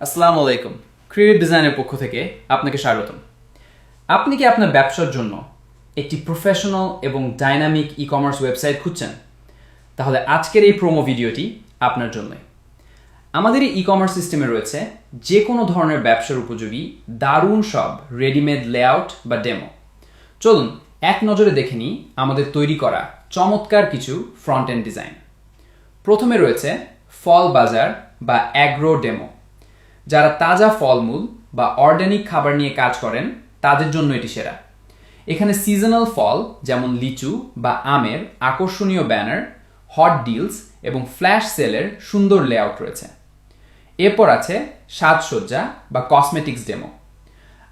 আসসালামু আলাইকুম। ক্রিয়েটিভ ডিজাইনের পক্ষ থেকে আপনাকে স্বাগতম। আপনি কি আপনার ব্যবসার জন্য একটি প্রফেশনাল এবং ডাইনামিক ই কমার্স ওয়েবসাইট খুঁজছেন? তাহলে আজকের এই প্রোমো ভিডিওটি আপনার জন্যই। আমাদের এই ই কমার্স সিস্টেমে রয়েছে যে কোনো ধরনের ব্যবসার উপযোগী দারুণ সব রেডিমেড লেআউট বা ডেমো। চলুন এক নজরে দেখে নিই আমাদের তৈরি করা চমৎকার কিছু ফ্রন্ট এন্ড ডিজাইন। প্রথমে রয়েছে ফল বাজার বা অ্যাগ্রো ডেমো। যারা তাজা ফলমূল বা অর্গানিক খাবার নিয়ে কাজ করেন তাদের জন্য এটি সেরা। এখানে সিজনাল ফল যেমন লিচু বা আমের আকর্ষণীয় ব্যানার, হট ডিলস এবং ফ্ল্যাশ সেলের সুন্দর লেআউট রয়েছে। এরপর আছে সাজসজ্জা বা কসমেটিক্স ডেমো।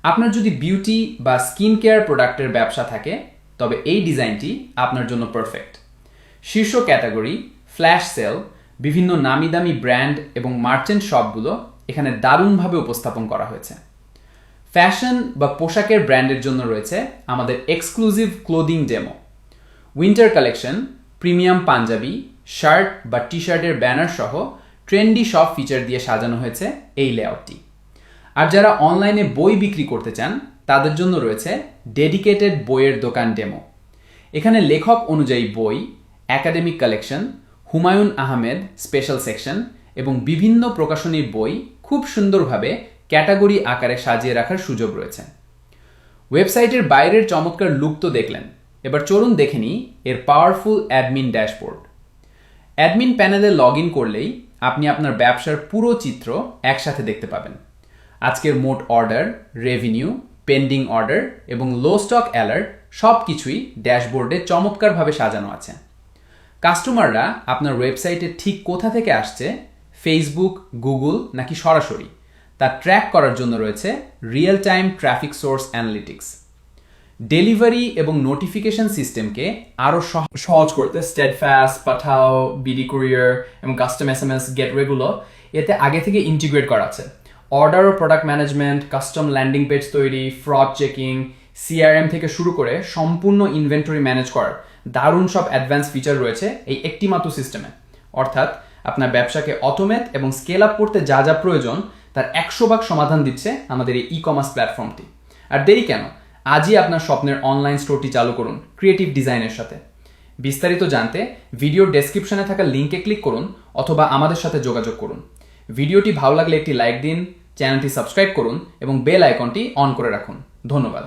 আপনার যদি বিউটি বা স্কিন কেয়ার প্রোডাক্টের ব্যবসা থাকে তবে এই ডিজাইনটি আপনার জন্য পারফেক্ট। শীর্ষ ক্যাটাগরি, ফ্ল্যাশ সেল, বিভিন্ন নামি দামি ব্র্যান্ড এবং মার্চেন্ট শপগুলো এখানে দারুণভাবে উপস্থাপন করা হয়েছে। ফ্যাশন বা পোশাকের ব্র্যান্ডের জন্য রয়েছে আমাদের exclusive clothing demo. Winter collection, premium Punjabi, shirt বা টি শার্টের ব্যানার সহ ট্রেন্ডি সব ফিচার দিয়ে সাজানো হয়েছে এই লেআউটটি। আর যারা অনলাইনে বই বিক্রি করতে চান তাদের জন্য রয়েছে ডেডিকেটেড বইয়ের দোকান ডেমো। এখানে লেখক অনুযায়ী বই, academic collection, Humayun Ahmed special section এবং বিভিন্ন প্রকাশনীর বই খুব সুন্দরভাবে ক্যাটাগরি আকারে সাজিয়ে রাখার সুযোগ রয়েছে। ওয়েবসাইটের বাইরের চমৎকার লুক তো দেখলেন, এবার চলুন দেখে নিই এর পাওয়ারফুল অ্যাডমিন ড্যাশবোর্ড। অ্যাডমিন প্যানেলে লগ ইন করলেই আপনি আপনার ব্যবসার পুরো চিত্র একসাথে দেখতে পাবেন। আজকের মোট অর্ডার, রেভিনিউ, পেন্ডিং অর্ডার এবং লো স্টক অ্যালার্ট সব কিছুই ড্যাশবোর্ডে চমৎকারভাবে সাজানো আছে। কাস্টমাররা আপনার ওয়েবসাইটে ঠিক কোথা থেকে আসছে, ফেসবুক, গুগল নাকি সরাসরি, তা ট্র্যাক করার জন্য রয়েছে real time traffic source analytics. Delivery এবং নোটিফিকেশন সিস্টেমকে আরও সহজ করতে স্টেডফাস্ট, পাঠাও, বিডি কুরিয়ার এবং কাস্টম এসএমএস গেটওয়েগুলো এতে আগে থেকে ইন্টিগ্রেট করা আছে। অর্ডার ও product management, custom landing page তৈরি, ফ্রড চেকিং, সিআরএম থেকে শুরু করে সম্পূর্ণ ইনভেন্টরি ম্যানেজ করার দারুণ সব অ্যাডভান্স ফিচার রয়েছে এই একটি মাত্র সিস্টেমে। অর্থাৎ আপনার ব্যবসাকে অটোমেট এবং স্কেল আপ করতে যা যা প্রয়োজন তার 100% সমাধান দিচ্ছে আমাদের এই ই কমার্স প্ল্যাটফর্মটি। আর দেরি কেন, আজই আপনার স্বপ্নের অনলাইন স্টোরটি চালু করুন ক্রিয়েটিভ ডিজাইনের সাথে। বিস্তারিত জানতে ভিডিওর ডেসক্রিপশনে থাকা লিঙ্কে ক্লিক করুন অথবা আমাদের সাথে যোগাযোগ করুন। ভিডিওটি ভালো লাগলে একটি লাইক দিন, চ্যানেলটি সাবস্ক্রাইব করুন এবং বেল আইকনটি অন করে রাখুন। ধন্যবাদ।